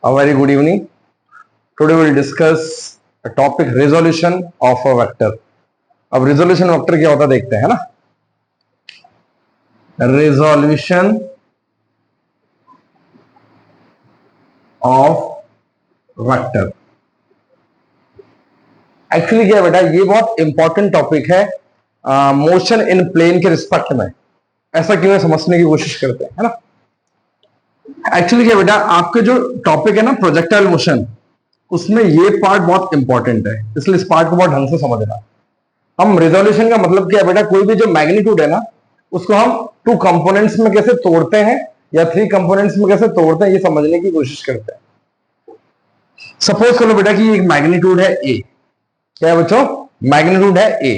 A very good evening. Today we will discuss a topic resolution of a vector. अब resolution vector क्या होता है देखते हैं, है ना. Resolution of vector. एक्चुअली क्या है बेटा, ये बहुत इंपॉर्टेंट टॉपिक है मोशन इन प्लेन के रिस्पेक्ट में. ऐसा क्यों है समझने की कोशिश करते हैं, है ना. एक्चुअली क्या बेटा, आपके जो टॉपिक है ना प्रोजेक्टाइल मोशन, उसमें ये पार्ट बहुत इंपॉर्टेंट है, इसलिए इस पार्ट को बहुत ढंग से समझना. हम रिजोल्यूशन का मतलब क्या है बेटा, कोई भी जो मैग्नीट्यूड है ना, उसको हम टू कंपोनेंट्स में कैसे तोड़ते हैं या थ्री कंपोनेंट्स में कैसे तोड़ते हैं, ये समझने की कोशिश करते हैं. सपोज करो बेटा कि एक मैग्नीट्यूड है ए. क्या है बच्चों, मैग्नीट्यूड है A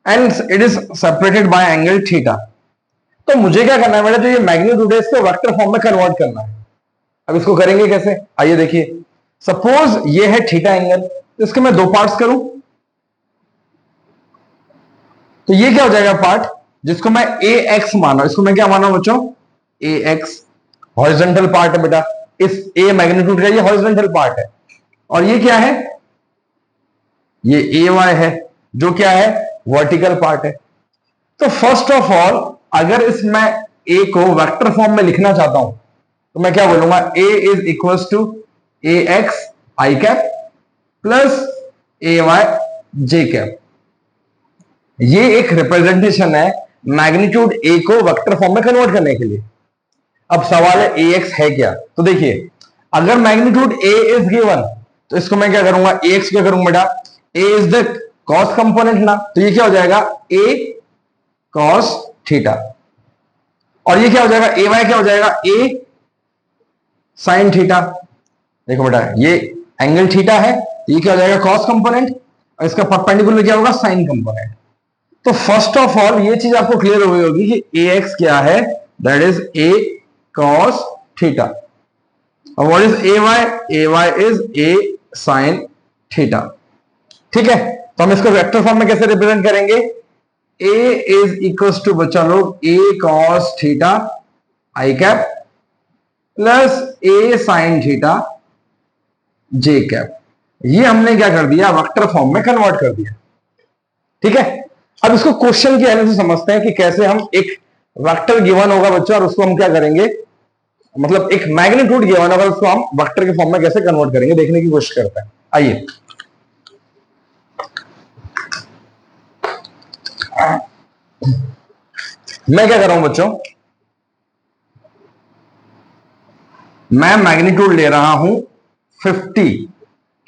and it is separated by angle theta. तो मुझे क्या करना है बेटा, जो ये मैग्नीट्यूड है इसको वेक्टर फॉर्म में कन्वर्ट करना है. अब इसको करेंगे कैसे, आइए देखिए. सपोज ये है थीटा एंगल, तो इसके मैं दो पार्ट्स करूं तो ये क्या हो जाएगा पार्ट, जिसको मैं ए एक्स माना, इसको मैं क्या माना बच्चों, ए एक्स. हॉरिजॉन्टल पार्ट है बेटा, इस ए मैग्नीट्यूड का ये हॉरिजॉन्टल पार्ट है. और ये क्या है, ये ए वाई है, जो क्या है वर्टिकल पार्ट है. तो फर्स्ट ऑफ ऑल अगर इसमें ए को वेक्टर फॉर्म में लिखना चाहता हूं तो मैं क्या बोलूंगा, A is equals to A x I cap plus A Y J cap. ये एक रिप्रेजेंटेशन है मैग्नीट्यूड ए को वेक्टर फॉर्म में कन्वर्ट करने के लिए. अब सवाल है ए एक्स है क्या, तो देखिए अगर मैग्नीट्यूड ए इज गिवन तो इसको मैं क्या करूंगा, ए एक्स क्या करूंगा बेटा, ए इज द कॉस कंपोनेंट ना, तो ये क्या हो जाएगा ए कॉस थीटा. और ये क्या हो जाएगा, ए वाई क्या हो जाएगा, ए साइन थीटा. देखो बेटा ये एंगल थीटा है, ये क्या हो जाएगा कॉस कंपोनेंट, और इसका परपेंडिकुलर क्या होगा साइन कंपोनेंट. तो फर्स्ट ऑफ ऑल ये चीज आपको क्लियर हो गई होगी कि ए एक्स क्या है, that is A cos theta. और what is A Y is A sine theta. ठीक है, तो हम इसको वेक्टर फॉर्म में कैसे रिप्रेजेंट करेंगे, ए इज इक्वल टू बच्चा लोग ए कॉस थीटा आई कैप प्लस ए साइन थीटा जे कैप. ये हमने क्या कर दिया, वेक्टर फॉर्म में कन्वर्ट कर दिया. ठीक है, अब इसको क्वेश्चन के आने से समझते हैं कि कैसे हम एक वेक्टर गिवन होगा बच्चों और उसको हम क्या करेंगे, मतलब एक मैग्नीट्यूड गिवन होगा उसको हम वेक्टर के फॉर्म में कैसे कन्वर्ट करेंगे, देखने की कोशिश करते हैं. आइए मैं क्या कर रहा हूं बच्चों, मैं मैग्नीट्यूड ले रहा हूं 50.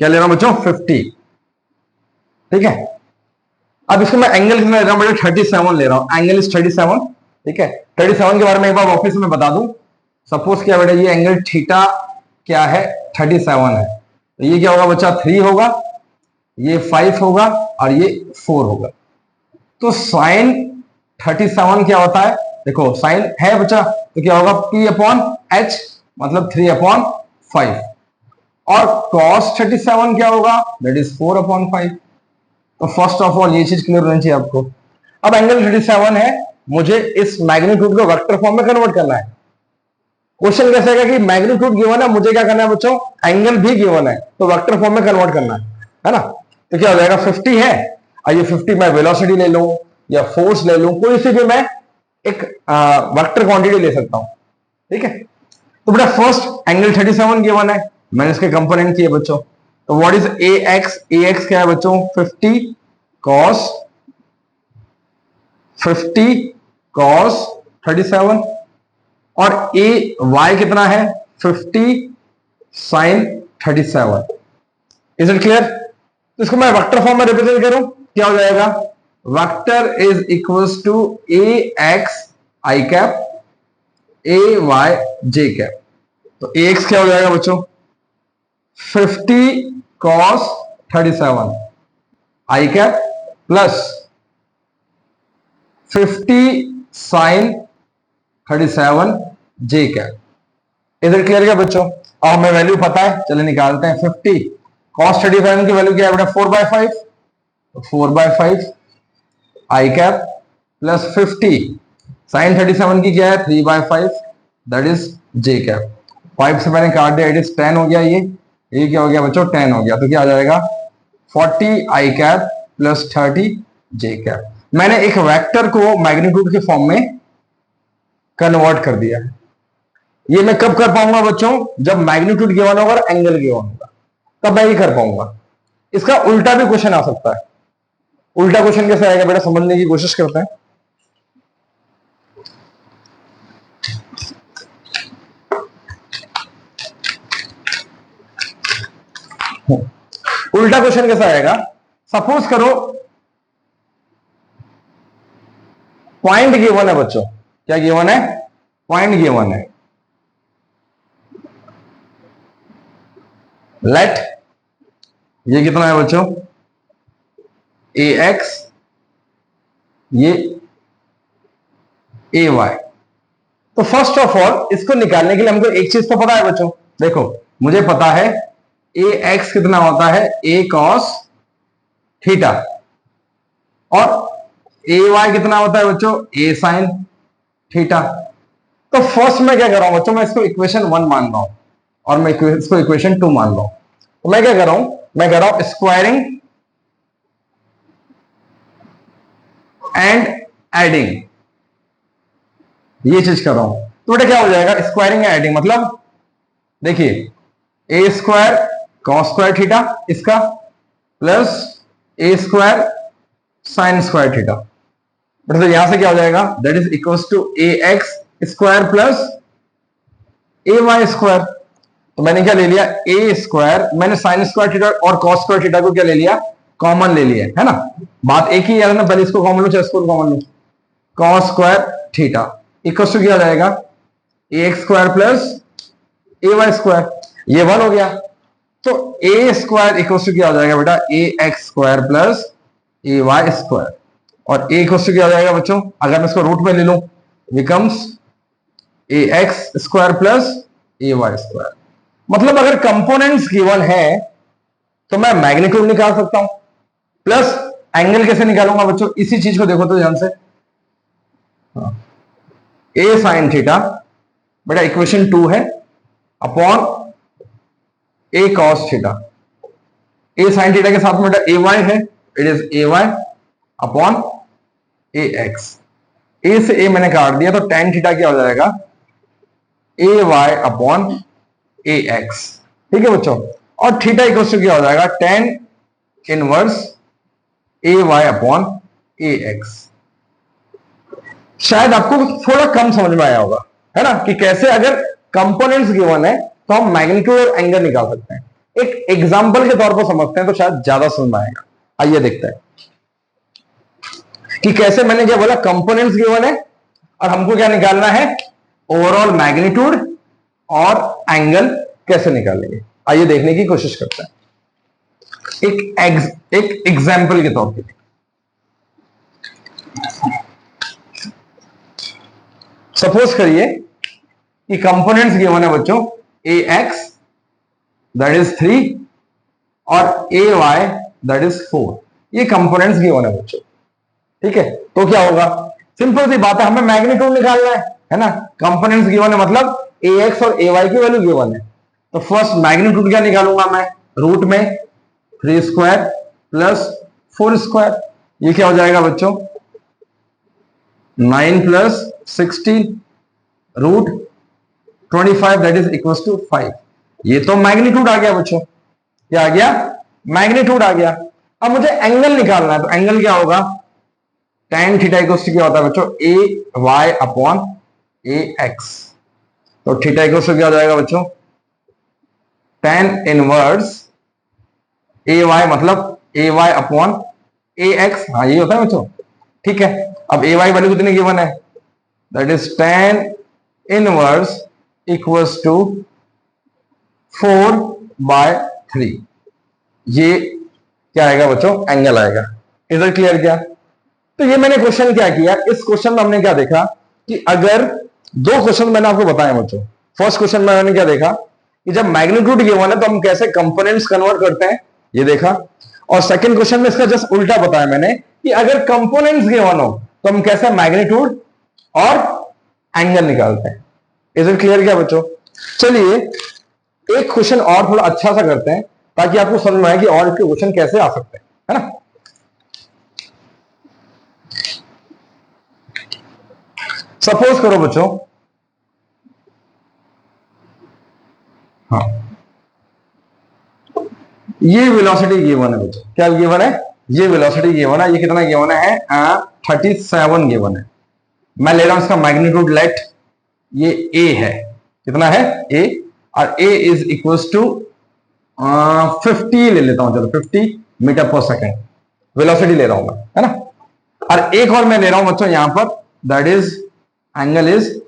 क्या ले रहा हूं बच्चों, 50. ठीक है, अब इसको मैं एंगल कितना ले रहा हूं बेटा, 37 ले रहा हूं. Angle is 37. ठीक है, 37 के बारे में एक बार वापस में बता दूं. सपोज क्या बेटा, ये एंगल थीटा क्या है 37 है, तो ये क्या होगा बच्चा 3 होगा, ये 5 होगा और ये 4 होगा. तो साइन 37 क्या होता है, देखो साइन है बच्चा, तो क्या होगा P अपॉन H मतलब 3 अपॉन 5. और cos 37 क्या होगा, दैट इज 4 अपॉन 5. तो फर्स्ट ऑफ ऑल ये चीज क्लियर होनी चाहिए आपको. अब एंगल 37 है, मुझे इस मैग्नीट्यूड को वेक्टर फॉर्म में कन्वर्ट करना है. क्वेश्चन कैसे है कि मैग्नीट्यूड गिवन है, मुझे क्या करना है बच्चों, एंगल भी गिवन है, तो वेक्टर फॉर्म में कन्वर्ट करना है ना. तो क्या हो जाएगा 50 है, आइए 50 मैं वेलोसिटी ले लूं या फोर्स ले लूं, कोई से भी मैं एक वेक्टर क्वांटिटी ले सकता हूं. ठीक है, तो बेटा फर्स्ट एंगल 37 गिवन है, मैंने इसके कंपोनेंट किए बच्चों. तो what is A X, A X क्या है बच्चों 50 कॉस 37 और ए वाई कितना है 50 साइन 37. Is it clear. तो इसको मैं वेक्टर फॉर्म में रिप्रेजेंट करूं, क्या हो जाएगा, vector is equals to A x I cap a Y J cap. तो ए एक्स क्या हो जाएगा बच्चों 50 cos 37 आई कैप प्लस 50 sin 37 जे कैप. इधर क्लियर क्या बच्चों, और हमें वैल्यू पता है, चलिए निकालते हैं. 50 cos 37 की वैल्यू क्या है बेटा 4/5, 4/5 आई कैप प्लस 50 sin 37 की क्या है 3/5, दैट इज जे कैप. 5 से मैंने काट दिया, इट इज 10 हो गया। ये क्या हो गया बच्चों, 10 हो गया। तो क्या आ जाएगा 40 i cap plus 30 j cap. मैंने एक वेक्टर को मैग्नीट्यूड के फॉर्म में कन्वर्ट कर दिया है। ये मैं कब कर पाऊंगा बच्चों, जब मैग्नीट्यूड गिवन होगा और एंगल गिवन होगा, तब मैं ये कर पाऊंगा। इसका उल्टा भी क्वेश्चन आ सकता है। उल्टा क्वेश्चन कैसे आएगा बेटा, समझने की कोशिश करते हैं। उल्टा क्वेश्चन कैसा आएगा, सपोज करो पॉइंट गिवन है बच्चों। क्या गिवन है, पॉइंट गिवन है। लेट ये कितना है बच्चों, ए एक्स, ये ए वाई। तो फर्स्ट ऑफ ऑल इसको निकालने के लिए हमको एक चीज तो पता है बच्चों, देखो मुझे पता है ए एक्स कितना होता है, ए कॉस थीटा, और ए वाई कितना होता है बच्चों, ए साइन थीटा। तो फर्स्ट मैं क्या कर रहा हूं बच्चों, मैं इसको इक्वेशन 1 मान रहा हूं और मैं इसको इक्वेशन 2 मान रहा हूं। तो मैं क्या कर रहा हूं, मैं कर रहा हूं स्क्वायरिंग एंड एडिंग, ये चीज कर रहा हूं। तो बेटा क्या हो जाएगा, स्क्वायरिंग एंड एडिंग मतलब देखिए a square cos square theta इसका plus a square sine square theta. मतलब यहां से क्या हो जाएगा, that is equals to A x square plus A y square. तो मैंने क्या ले लिया, ए स्क्वायर, मैंने साइन स्क्वायर थीटा और कॉस स्क्वायर थीटा को क्या ले लिया, कॉमन ले लिया है ना। बात एक ही है ना, पहले इसको कॉमन लो चाहे इसको कॉमन लो। Cos square theta equals to क्या हो जाएगा, a x square plus A y square, ये 1 हो गया। तो ए स्क्वायर इक्वल्स टू क्या हो जाएगा बेटा, ए एक्स स्क्वायर प्लस ए वाई स्क्वायर, और ए इक्वल्स टू क्या हो जाएगा बच्चों, अगर मैं इसको रूट में ले लूं becomes a x square plus A y square. मतलब अगर कंपोनेंट्स गिवन है तो मैं मैग्नीट्यूड निकाल सकता हूं, प्लस एंगल कैसे निकालूंगा बच्चों, इसी चीज को देखो तो ध्यान से। ए साइन थीटा बेटा इक्वेशन 2 है upon A cos theta. A sine theta के साथ में बेटा ए वाई है, it is A Y upon A X. A से ए मैंने काट दिया तो टेन थीटा क्या हो जाएगा, ए वाई अपॉन ए एक्स। ठीक है बच्चों, और थीटा इक्वल टू क्या हो जाएगा, tan inverse a Y upon A x. शायद आपको थोड़ा कम समझ में आया होगा है ना, कि कैसे अगर कंपोनेंट्स गिवन है तो हम मैग्नीट्यूड और एंगल निकाल सकते हैं। एक एग्जांपल के तौर पर समझते हैं तो शायद ज्यादा समझ में आएगा। आइए देखते हैं कि कैसे, मैंने क्या बोला, कंपोनेंट्स गिवन है और हमको क्या निकालना है, ओवरऑल मैग्नीट्यूड और एंगल कैसे निकालेंगे। आइए देखने की कोशिश करते हैं एक एग्जांपल के तौर पे। सपोज करिए कि कंपोनेंट्स गिवन है बच्चों, ए एक्स दैट इज 3 और ए वाई दैट इज 4। ये कंपोनेंट्स गिवन है बच्चों। ठीक है, तो क्या होगा, सिंपल सी बात है, हमें मैग्नीट्यूड निकालना है ना। कंपोनेंट्स गिवन है मतलब ए एक्स और ए वाई की वैल्यू गिवन है। तो फर्स्ट मैग्नीट्यूड क्या निकालूंगा मैं, रूट में 3 स्क्वायर प्लस 4 स्क्वायर। ये क्या हो जाएगा बच्चों, 9 plus 16 root 25 that is equal to 5। ये तो मैग्नीट्यूड आ गया बच्चों, क्या आ गया, मैग्नीट्यूड आ गया। अब मुझे एंगल निकालना है, तो एंगल क्या होगा, tan थीटा इक्वल्स टू क्या होता है बच्चों, a Y upon A x. तो थीटा इक्वल्स टू क्या हो जाएगा बच्चों, tan इनवर्स ए वाई मतलब a Y upon A x. हाँ ये होता है बच्चों, ठीक है। अब ए वाई वैल्यू कितनी गिवन है, that is tan inverse equals to 4/3। ये क्या आएगा बच्चों, एंगल आएगा। इधर क्लियर क्या। तो ये मैंने क्वेश्चन क्या किया, इस क्वेश्चन में हमने क्या देखा कि अगर दो क्वेश्चन मैंने आपको बताया बच्चों। फर्स्ट क्वेश्चन में मैंने क्या देखा कि जब मैग्नीट्यूड गिवन है तो हम कैसे कंपोनेंट्स कन्वर्ट करते हैं, ये देखा। और सेकंड क्वेश्चन में इसका जस्ट उल्टा बताया मैंने कि अगर कंपोनेंट्स गिवन हो तो हम कैसे मैग्नीट्यूड और एंगल निकालते हैं। इज इट क्लियर क्या बच्चों। चलिए एक क्वेश्चन और थोड़ा अच्छा सा करते हैं ताकि आपको समझ में आए कि और इसके क्वेश्चन कैसे आ सकते हैं, है ना। सपोज करो बच्चों, हाँ, ये वेलोसिटी गिवन है बच्चों। क्या गिवन है? ये वेलोसिटी गिवन है। ये कितना गिवन है? 37 गिवन है। मैं ले रहा हूं इसका मैग्नीट्यूड लेट, ये ए है। कितना है? ए। और ए इज इक्वल टू 50 ले लेता हूं, चलो 50 मीटर पर सेकेंड वेलोसिटी ले रहा हूं मैं, है ना। और एक और मैं ले रहा हूं बच्चों यहां पर, that is angle is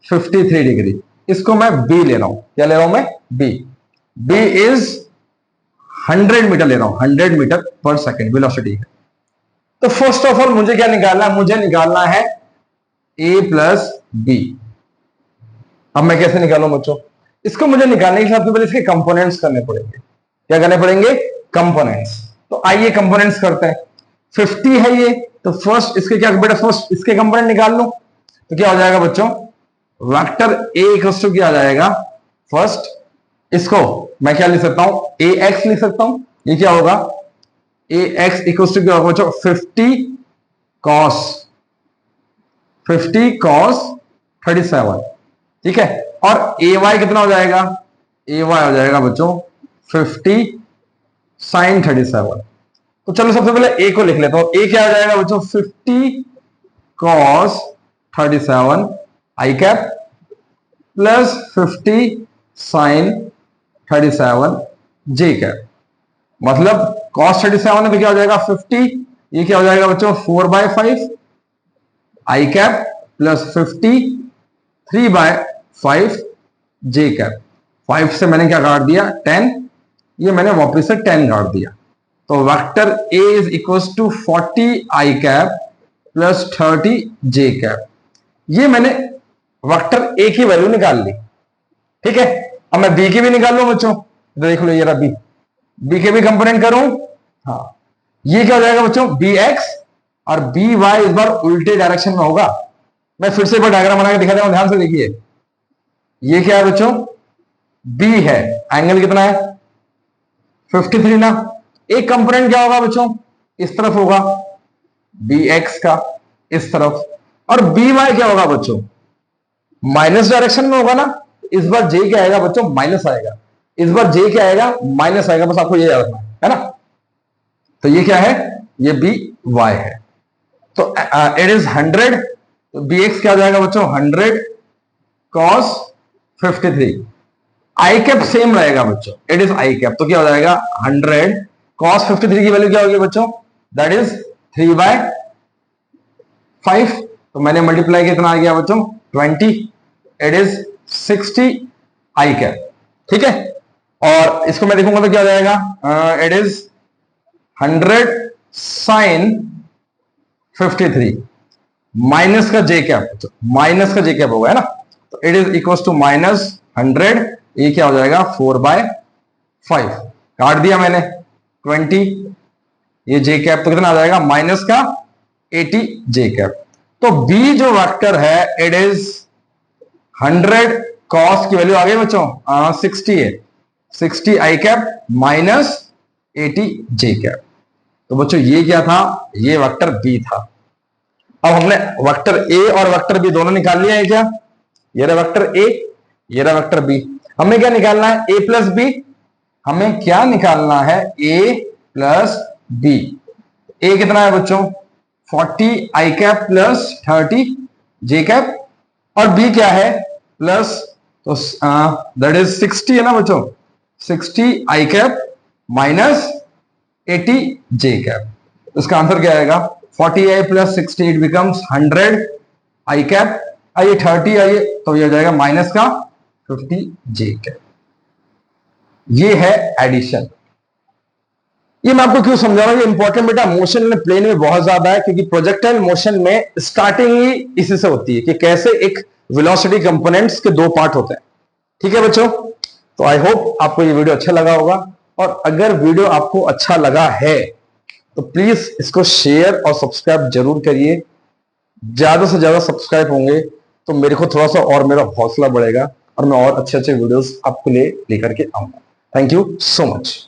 53 degree. इसको मैं बी ले रहा हूं। क्या ले रहा हूं मैं? बी। बी इज 100 मीटर ले रहा हूं, 100 मीटर पर सेकेंड वेलोसिटी है। तो फर्स्ट ऑफ ऑल मुझे क्या निकालना है? मुझे निकालना है ए प्लस बी। अब मैं कैसे निकालूं बच्चों? इसको मुझे निकालने के सबसे पहले इसके कंपोनेंट्स करने पड़ेंगे। क्या करने पड़ेंगे? कंपोनेंट्स। तो आइए कंपोनेंट्स करते हैं। 50 है ये, तो फर्स्ट इसके क्या बेटा, फर्स्ट इसके कंपोनेंट निकाल लो। तो क्या हो जाएगा बच्चों? वेक्टर ए इक्वल्स टू क्या आ जाएगा? फर्स्ट इसको मैं क्या लिख सकता हूं? ए एक्स लिख सकता हूं। ये क्या होगा? ए एक्स इक्वल्स टू क्या होगा बच्चों? 50 cos 37, ठीक है। और ए वाई कितना हो जाएगा? ए वाई हो जाएगा बच्चों 50 sin 37। तो चलो सबसे पहले ए को लिख लेता हूं। ए क्या हो जाएगा बच्चों? 50 cos 37 आई कैप प्लस 50 sin 37 जे कैप। मतलब cos 37 है तो क्या हो जाएगा? 50। ये क्या हो जाएगा बच्चों? 4/5 आई कैप प्लस 50 3/5 जे कैप। 5 से मैंने क्या काट दिया? 10। ये मैंने वापस से 10 काट दिया। तो vector a is equal to 40 i cap plus 30 j cap. ये मैंने वेक्टर ए की वैल्यू निकाल ली, ठीक है। अब मैं बी की भी निकाल लूं बच्चों। देख लो ये रहा बी। बी के भी कंपोनेंट करूं, हाँ। ये क्या हो जाएगा बच्चों? बी एक्स और बी वाई इस बार उल्टे डायरेक्शन में होगा। मैं फिर से एक बार डायग्राम बना के दिखा दूं, ध्यान से देखिए। ये क्या है बच्चों? बी है। एंगल कितना है? 53 ना। एक कंपोनेंट क्या होगा बच्चों? इस तरफ होगा, बी एक्स का इस तरफ। और बी वाई क्या होगा बच्चों? माइनस डायरेक्शन में होगा ना। इस बार जे क्या आएगा बच्चों? माइनस आएगा। इस बार जे क्या आएगा? माइनस आएगा। बस आपको ये याद रखना है ना। तो ये क्या है? ये बी वाई है। तो इट इज 100। तो बी एक्स क्या हो जाएगा बच्चों? 100 cos 53। आई कैप सेम रहेगा बच्चों, इट इज आई कैप। तो क्या हो जाएगा? 100 cos 53 की वैल्यू क्या होगी बच्चों? That is 3/5। तो मैंने मल्टीप्लाई कितना आ गया बच्चों? 20। इट इज 60 आई कैप, ठीक है। और इसको मैं देखूंगा तो क्या हो जाएगा? इट इज 100 sin 53 माइनस का जे कैप, माइनस का जे कैप होगा, है ना। तो इट इज इक्वल टू -100। ये क्या हो जाएगा? 4/5 काट दिया मैंने 20। ये जे कैप तो कितना आ जाएगा? माइनस का 80 जे कैप। तो बी जो वेक्टर है इट इज 100 cos की वैल्यू आ गई बच्चों 60 है। 60 आई कैप माइनस 80 जे कैप। तो बच्चों ये क्या था? ये वेक्टर बी था। अब हमने वेक्टर ए और वेक्टर बी दोनों निकाल लिया है क्या? ये रहा वेक्टर ए, ये रहा वेक्टर बी। हमें क्या निकालना है? ए प्लस बी। हमें क्या निकालना है? ए प्लस बी। ए कितना है बच्चों? 40 i cap plus 30 j cap. और बी क्या है? प्लस, तो दैट इज 60 है ना बच्चों। 60 आई कैप माइनस 80 जे कैप। इसका आंसर क्या आएगा? 40i plus 60 it becomes 100 I cap. आइए 30 आइए तो ये हो जाएगा माइनस का 50 जे कैप। ये है एडिशन। ये मैं आपको क्यों समझा रहा हूं? ये इंपॉर्टेंट बेटा मोशन में प्लेन में बहुत ज्यादा है, क्योंकि प्रोजेक्टाइल मोशन में स्टार्टिंग ही इसी से होती है कि कैसे एक वेलोसिटी कंपोनेंट्स के दो पार्ट होते हैं, ठीक है बच्चों। तो आई होप आपको ये वीडियो अच्छा लगा होगा। और अगर वीडियो आपको अच्छा लगा है तो प्लीज इसको शेयर और सब्सक्राइब जरूर करिए। ज्यादा से ज्यादा सब्सक्राइब होंगे तो मेरे को थोड़ा सा और मेरा हौसला बढ़ेगा और मैं और अच्छे अच्छे वीडियोस आपके लिए लेकर के आऊंगा। Thank you so much.